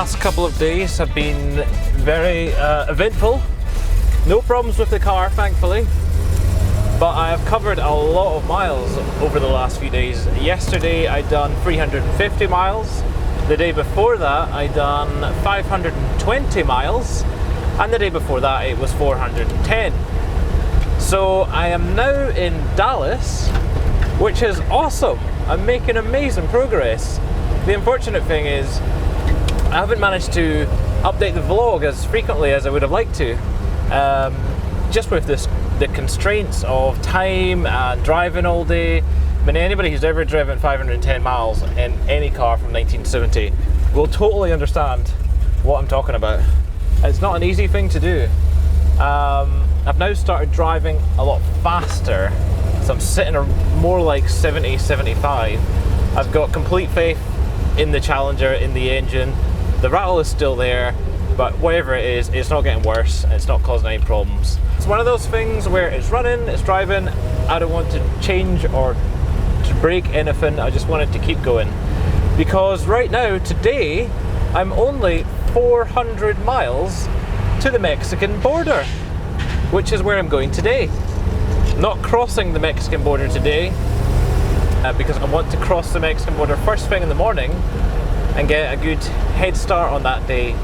past couple of days have been very eventful. No problems with the car, thankfully, but I have covered a lot of miles over the last few days. Yesterday I done 350 miles, the day before that I done 520 miles, and the day before that it was 410. So I am now in Dallas, which is awesome. I'm making amazing progress. The unfortunate thing is I haven't managed to update the vlog as frequently as I would have liked to, just with the constraints of time and driving all day. I mean, anybody who's ever driven 510 miles in any car from 1970 will totally understand what I'm talking about. It's not an easy thing to do. I've now started driving a lot faster, so I'm sitting more like 70, 75. I've got complete faith in the Challenger, in the engine. The rattle is still there, but whatever it is, it's not getting worse, and it's not causing any problems. It's one of those things where it's running, it's driving, I don't want to change or to break anything, I just want it to keep going. Because right now, today, I'm only 400 miles to the Mexican border, which is where I'm going today. Not crossing the Mexican border today, because I want to cross the Mexican border first thing in the morning and get a good head start on that day.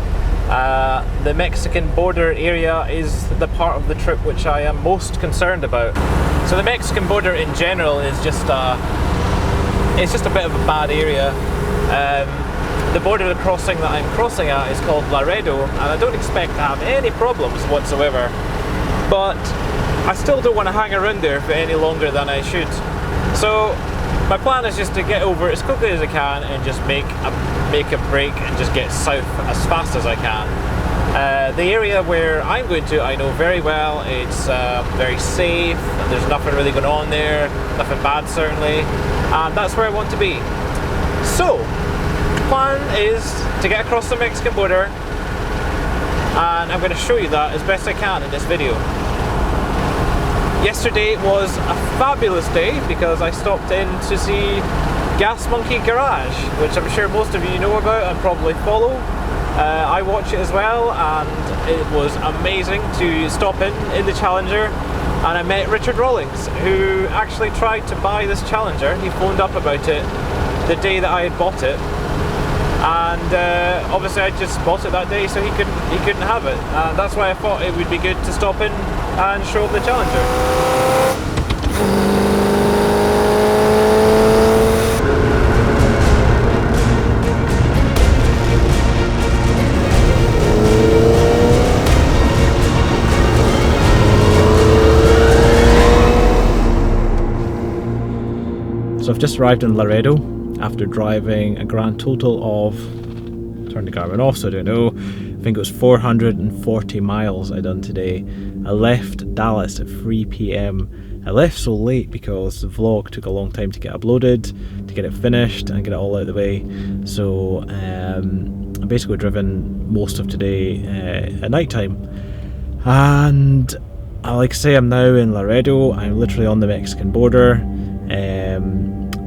The Mexican border area is the part of the trip which I am most concerned about. So the Mexican border in general is just it's just a bit of a bad area. The border crossing that I'm crossing at is called Laredo, and I don't expect to have any problems whatsoever. But I still don't want to hang around there for any longer than I should. So my plan is just to get over as quickly as I can and just make a break and just get south as fast as I can. The area where I'm going to I know very well. It's very safe, there's nothing really going on there, nothing bad certainly, and that's where I want to be. So the plan is to get across the Mexican border, and I'm going to show you that as best I can in this video. Yesterday was a fabulous day because I stopped in to see Gas Monkey Garage, which I'm sure most of you know about and probably follow. I watch it as well, and it was amazing to stop in the Challenger, and I met Richard Rawlings, who actually tried to buy this Challenger. He phoned up about it the day that I had bought it, and obviously I just bought it that day, so he couldn't have it, and that's why I thought it would be good to stop in and show up the Challenger. So I've just arrived in Laredo after driving a grand total of, turn the Garmin off so I don't know, I think it was 440 miles I done today. I left Dallas at 3 p.m. I left so late because the vlog took a long time to get uploaded, to get it finished and get it all out of the way. So I've basically driven most of today at night time. And like I say, I'm now in Laredo. I'm literally on the Mexican border.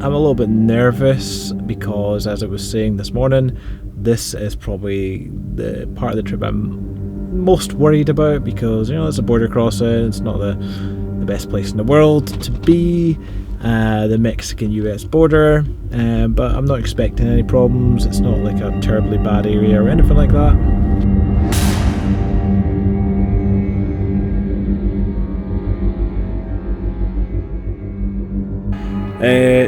I'm a little bit nervous because, as I was saying this morning, this is probably the part of the trip I'm most worried about because, you know, it's a border crossing, it's not the best place in the world to be, the Mexican-US border, but I'm not expecting any problems. It's not like a terribly bad area or anything like that.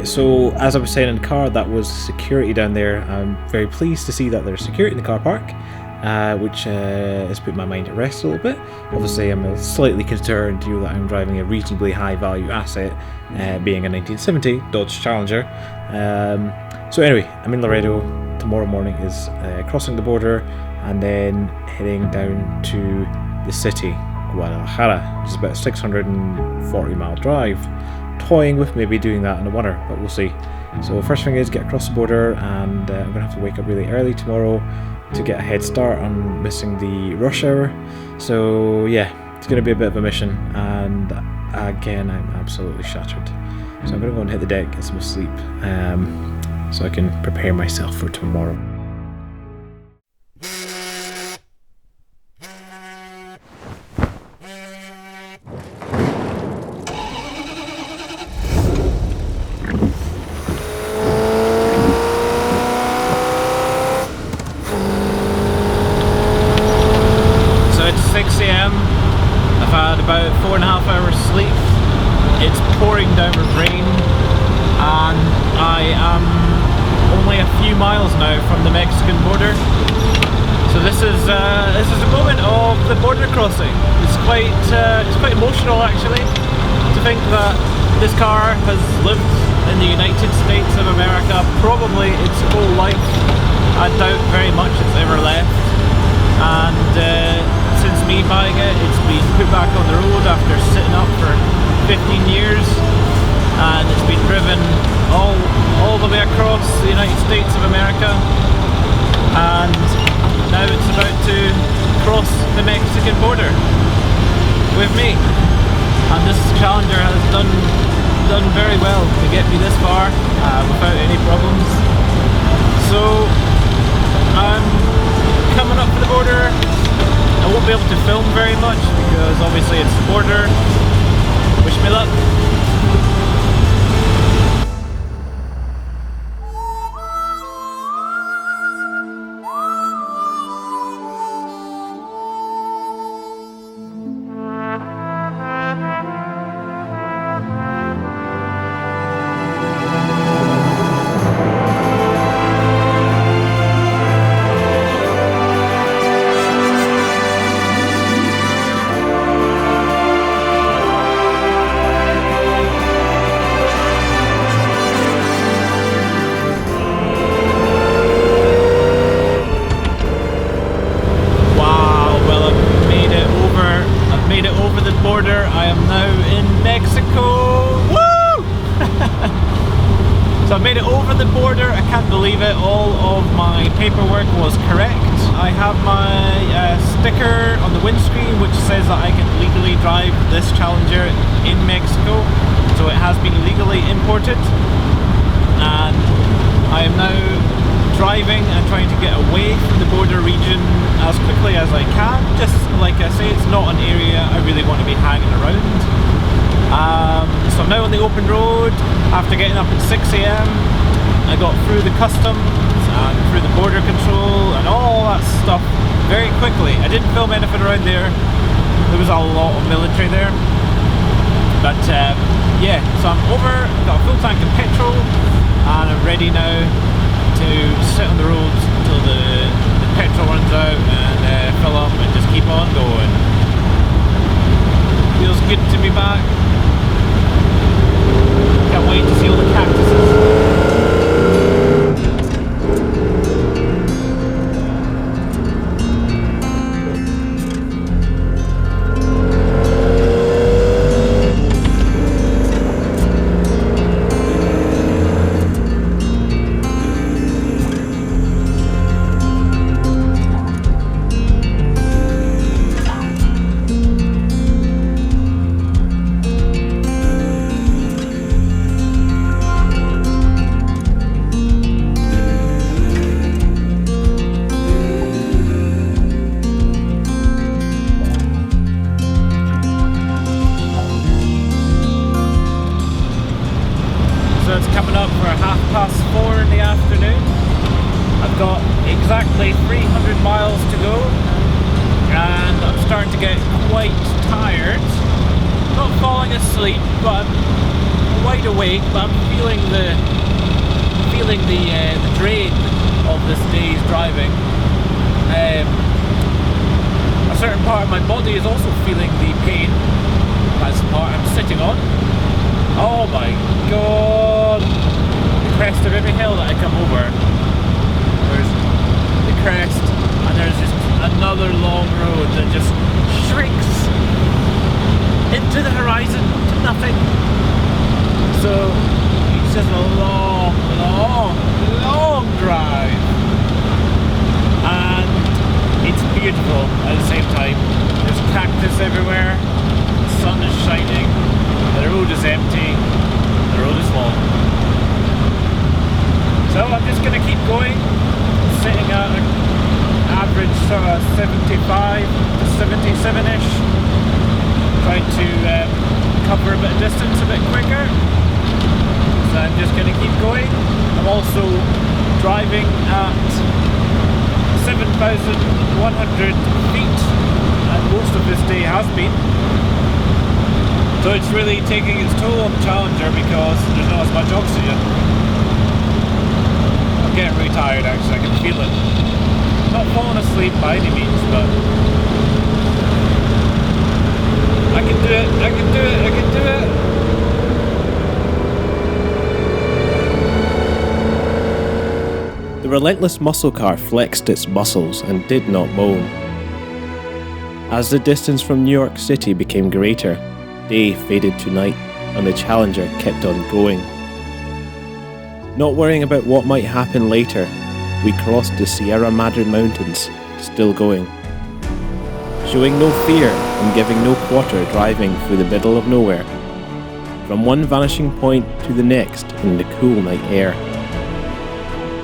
So as I was saying in the car, that was security down there. I'm very pleased to see that there's security in the car park, which has put my mind at rest a little bit. Obviously I'm slightly concerned that I'm driving a reasonably high value asset, being a 1970 Dodge Challenger. So anyway, I'm in Laredo. Tomorrow morning is crossing the border and then heading down to the city, Guadalajara, which is about a 640 mile drive. Toying with maybe doing that in the winter, but we'll see. So first thing is get across the border, and I'm going to have to wake up really early tomorrow to get a head start on missing the rush hour. So yeah, it's going to be a bit of a mission, and again I'm absolutely shattered. So I'm going to go and hit the deck, get some sleep, so I can prepare myself for tomorrow. had about 4.5 hours sleep. It's pouring down with rain, and I am only a few miles now from the Mexican border. So this is a moment of the border crossing. It's quite emotional actually, to think that this car has lived in the United States of America probably its whole life. I doubt very much it's ever left. And since me buying it, it's been put back on the road after sitting up for 15 years, and it's been driven all the way across the United States of America, and now it's about to cross the Mexican border with me. And this Challenger has done very well to get me this far without any problems. So I'm coming up to the border. I won't be able to film very much because obviously it's the border. Wish me luck. I am now in Mexico. Woo! So I made it over the border. I can't believe it. All of my paperwork was correct. I have my sticker on the windscreen which says that I can legally drive this Challenger in Mexico. So it has been legally imported, and I am now driving and trying to get away from the border region as quickly as I can. Just like I say, it's not an area I really want to be hanging around. So I'm now on the open road after getting up at 6 AM. I got through the customs and through the border control and all that stuff very quickly. I didn't film anything around there. There was a lot of military there. But yeah, so I'm over, got a full tank of petrol, and I'm ready now to sit on the road until the petrol runs out and fill up and just keep on going. Feels good to be back. Can't wait to see all the cactuses. Coming up for 4:30 in the afternoon. I've got exactly 300 miles to go, and I'm starting to get quite tired. Not falling asleep, but I'm wide awake. But I'm feeling the drain of this day's driving. A certain part of my body is also feeling the pain. That's the part I'm sitting on. Oh my god! The crest of every hill that I come over, there's the crest, and there's just another long road that just shrinks into the horizon to nothing. So it's just a long drive, and it's beautiful at the same time. There's cactus everywhere, the sun is shining. The road is empty, the road is long. So I'm just going to keep going, sitting at an average sort of 75 to 77-ish, trying to cover a bit of distance a bit quicker. So I'm just going to keep going. I'm also driving at 7,100 feet, and most of this day has been. So it's really taking its toll on the Challenger because there's not as much oxygen. I'm getting really tired actually, I can feel it. Not falling asleep by any means, but I can do it, I can do it, I can do it! The relentless muscle car flexed its muscles and did not moan. As the distance from New York City became greater, day faded to night and the Challenger kept on going. Not worrying about what might happen later, we crossed the Sierra Madre Mountains, still going. Showing no fear and giving no quarter, driving through the middle of nowhere, from one vanishing point to the next in the cool night air.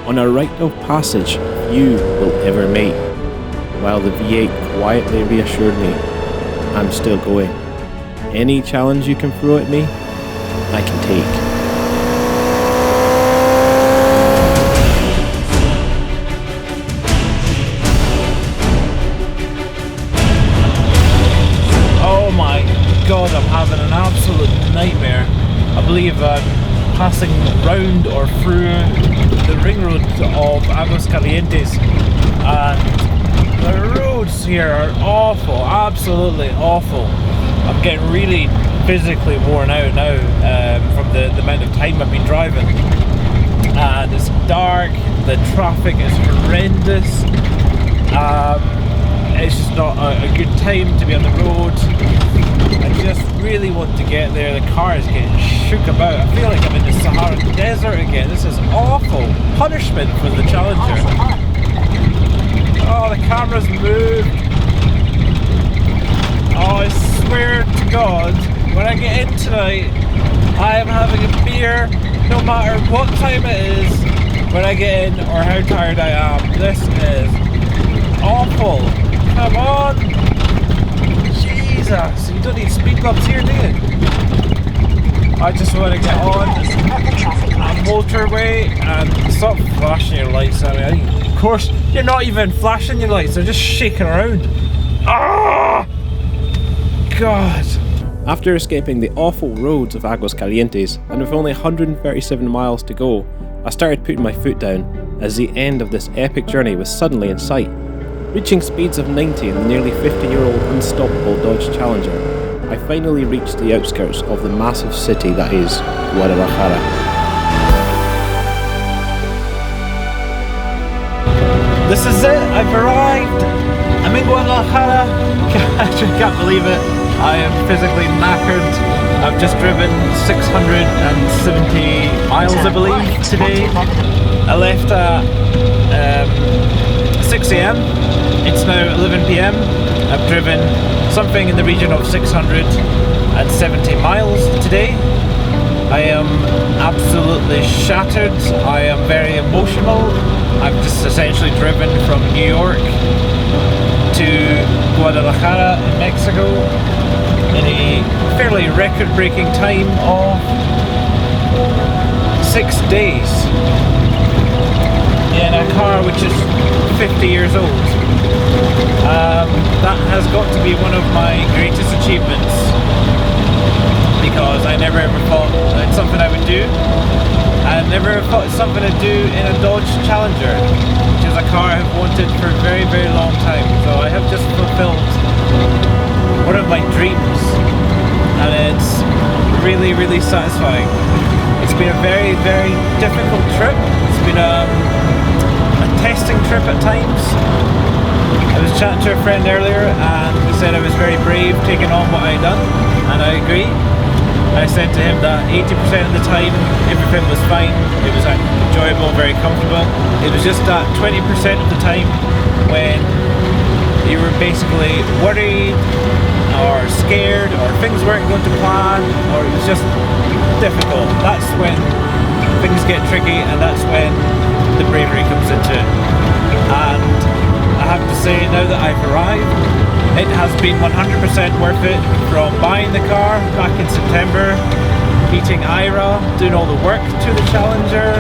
On a rite of passage few will ever make, while the V8 quietly reassured me, I'm still going. Any challenge you can throw at me, I can take. Oh my god, I'm having an absolute nightmare. I believe I'm passing round or through the ring road of Aguascalientes, and the roads here are awful, absolutely awful. I'm getting really physically worn out now from the amount of time I've been driving. And it's dark, the traffic is horrendous. It's just not a good time to be on the road. I just really want to get there. The car is getting shook about. I feel like I'm in the Sahara Desert again. This is awful. Punishment for the Challenger. Oh, the camera's moved. Oh, I swear to God, when I get in tonight, I am having a beer no matter what time it is when I get in or how tired I am. This is awful. Come on. Jesus, you don't need speed bumps here, do you? I just want to get on a motorway and stop flashing your lights at me. Of course, you're not even flashing your lights, they're just shaking around. Ah! God. After escaping the awful roads of Aguascalientes and with only 137 miles to go, I started putting my foot down as the end of this epic journey was suddenly in sight. Reaching speeds of 90 in the nearly 50-year-old unstoppable Dodge Challenger, I finally reached the outskirts of the massive city that is Guadalajara. This is it, I've arrived! I'm in Guadalajara! I can't believe it. I am physically knackered. I've just driven 670 miles, I believe, today. I left at 6 AM. It's now 11 PM. I've driven something in the region of 670 miles today. I am absolutely shattered. I am very emotional. I've just essentially driven from New York to Guadalajara in Mexico in a fairly record-breaking time of 6 days in a car which is 50 years old. That has got to be one of my greatest achievements, because I never ever thought it's something I would do. I never thought it's something I'd do in a Dodge Challenger, which is a car I've wanted for a very, very long time. So I have just fulfilled one of my dreams, and it's really, really satisfying. It's been a very, very difficult trip. It's been a testing trip at times. I was chatting to a friend earlier and he said I was very brave taking on what I had done, and I agree. I said to him that 80% of the time everything was fine, it was enjoyable, very comfortable. It was just that 20% of the time when you were basically worried or scared or things weren't going to plan or it was just difficult. That's when things get tricky and that's when the bravery comes into it. And I have to say, now that I've arrived, it has been 100% worth it. From buying the car back in September, meeting Ira, doing all the work to the Challenger,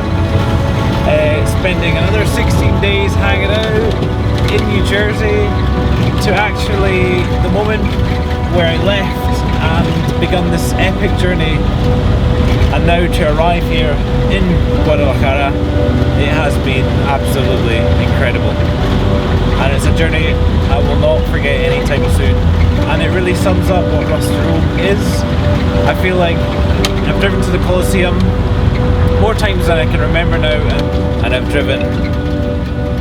spending another 16 days hanging out in New Jersey, to actually the moment where I left and begun this epic journey, and now to arrive here in Guadalajara, it has been absolutely incredible. And it's a journey I will not forget anytime soon. And it really sums up what Rusty Rome is. I feel like I've driven to the Colosseum more times than I can remember now, and I've driven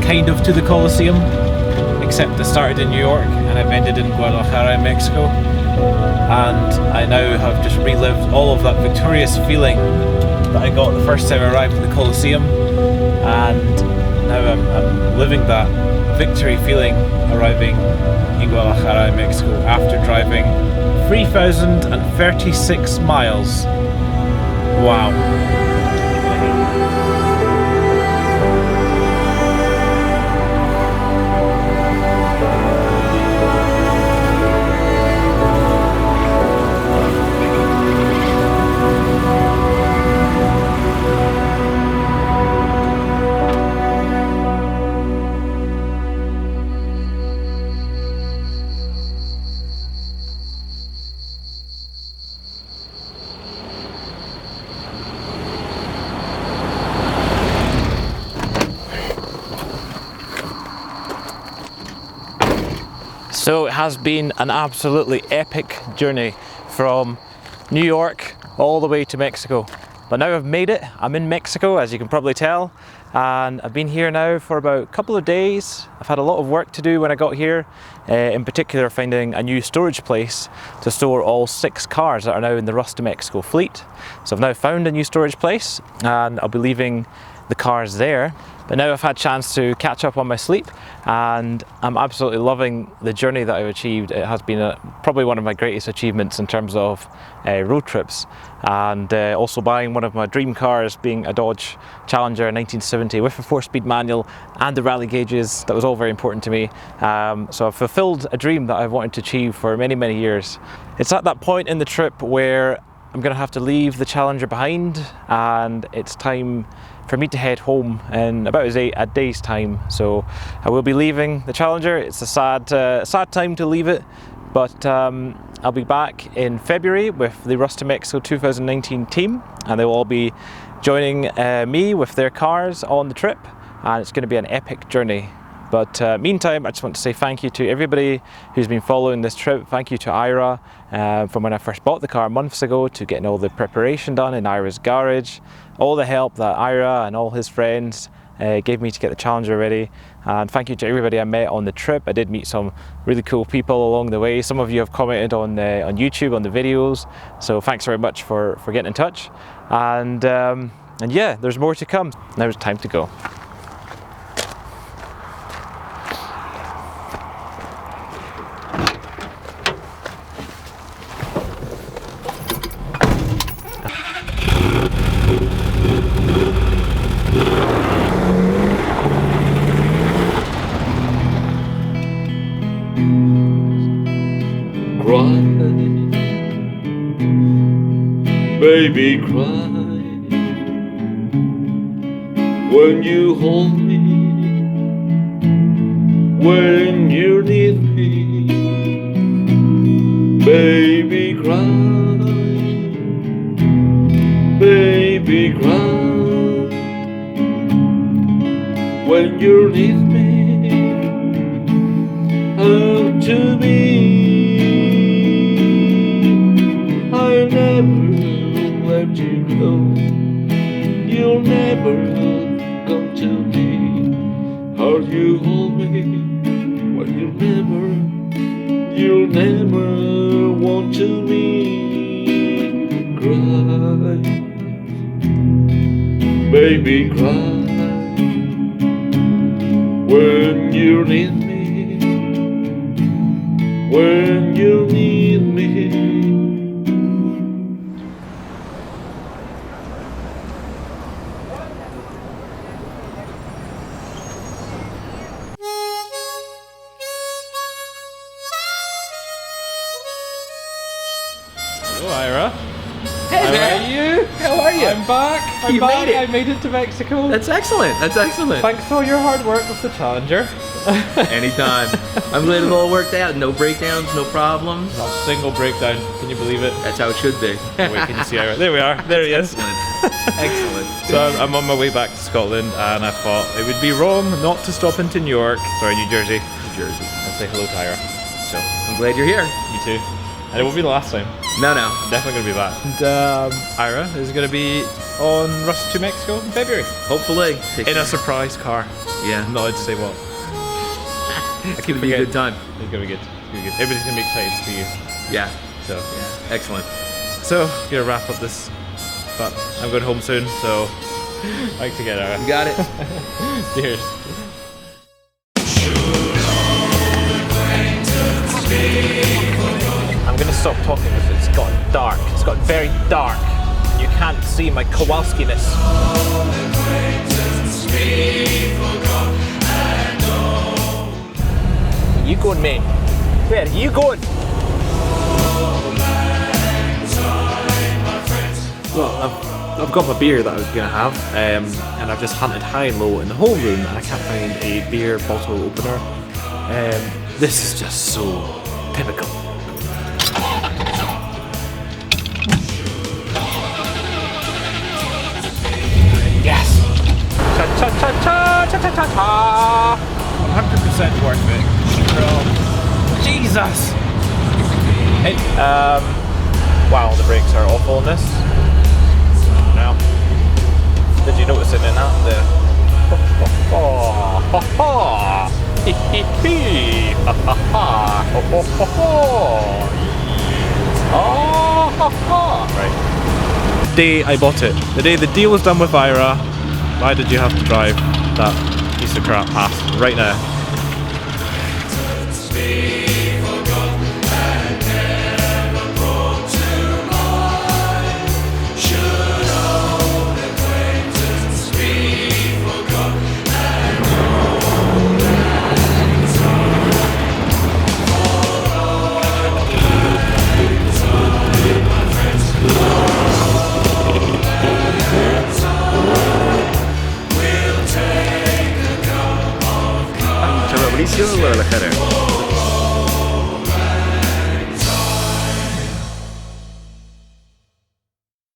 kind of to the Colosseum, except I started in New York and I've ended in Guadalajara in Mexico. And I now have just relived all of that victorious feeling that I got the first time I arrived at the Colosseum, and now I'm living that victory feeling arriving in Guadalajara in Mexico after driving 3,036 miles. Wow. So it has been an absolutely epic journey from New York all the way to Mexico. But now I've made it. I'm in Mexico, as you can probably tell, and I've been here now for about a couple of days. I've had a lot of work to do when I got here, in particular finding a new storage place to store all 6 cars that are now in the Rust to Mexico fleet. So I've now found a new storage place and I'll be leaving the cars there. But now I've had a chance to catch up on my sleep, and I'm absolutely loving the journey that I've achieved. It has been probably one of my greatest achievements in terms of road trips, and also buying one of my dream cars, being a Dodge Challenger 1970 with a 4-speed manual and the rally gauges. That was all very important to me. So I've fulfilled a dream that I've wanted to achieve for many, many years. It's at that point in the trip where I'm going to have to leave the Challenger behind, and it's time for me to head home in about a day's time. So I will be leaving the Challenger. It's a sad time to leave it, but I'll be back in February with the Rust to Mexico 2019 team, and they will all be joining me with their cars on the trip, and it's going to be an epic journey. But meantime, I just want to say thank you to everybody who's been following this trip. Thank you to Ira from when I first bought the car months ago, to getting all the preparation done in Ira's garage, all the help that Ira and all his friends gave me to get the Challenger ready. And thank you to everybody I met on the trip. I did meet some really cool people along the way. Some of you have commented on YouTube on the videos, so thanks very much for getting in touch. And yeah, there's more to come. Now it's time to go. Cry, baby, cry when you hold me, when you need me. Baby, cry, baby, cry when you need me. Come to me. I'll never let you go. You'll never come to me. How you hold me, but you'll never want to me. Cry, baby, cry when you need me, when you need me. Hello, Ira. Hey, How man. are you? How are you? I'm back. You made it. I made it to Mexico. That's excellent. That's excellent. Thanks for all your hard work with the Challenger. Anytime. I'm glad it all worked out. No breakdowns, no problems. Not a single breakdown. Can you believe it? That's how it should be. Wait, can you see Ira? There we are. There he is. Excellent. So I'm on my way back to Scotland, and I thought it would be wrong not to stop into New York. Sorry, New Jersey. New Jersey. And say hello to Ira. So I'm glad you're here. you too. And it won't be the last time. No, no. Definitely gonna be back. And Ira is gonna be on Rush to Mexico in February Hopefully. in a surprise car. Yeah. I'm not allowed to say what. It's gonna be a good time. It's gonna be good. It's gonna be good. Everybody's gonna be excited to see you. Yeah. So Yeah. Excellent. So gonna wrap up this, but I'm going home soon. So like to get Ira. You got it. Cheers. I'm gonna stop talking because it's gotten dark. It's gotten very dark. You can't see my Kowalski-ness. You going, mate? Where are you going? Well, I've got my beer that I was going to have, and I've just hunted high and low in the whole room, and I can't find a beer bottle opener. This is just so typical. Yes! Cha-cha-cha-cha-cha-cha-cha! 100% worth it. Bro. Jesus! It, wow, the brakes are awful on this. Now, did you notice it in that? The right. The day I bought it, the day the deal was done with Ira, why did you have to drive that piece of crap past right now? Mauricio, Guadalajara.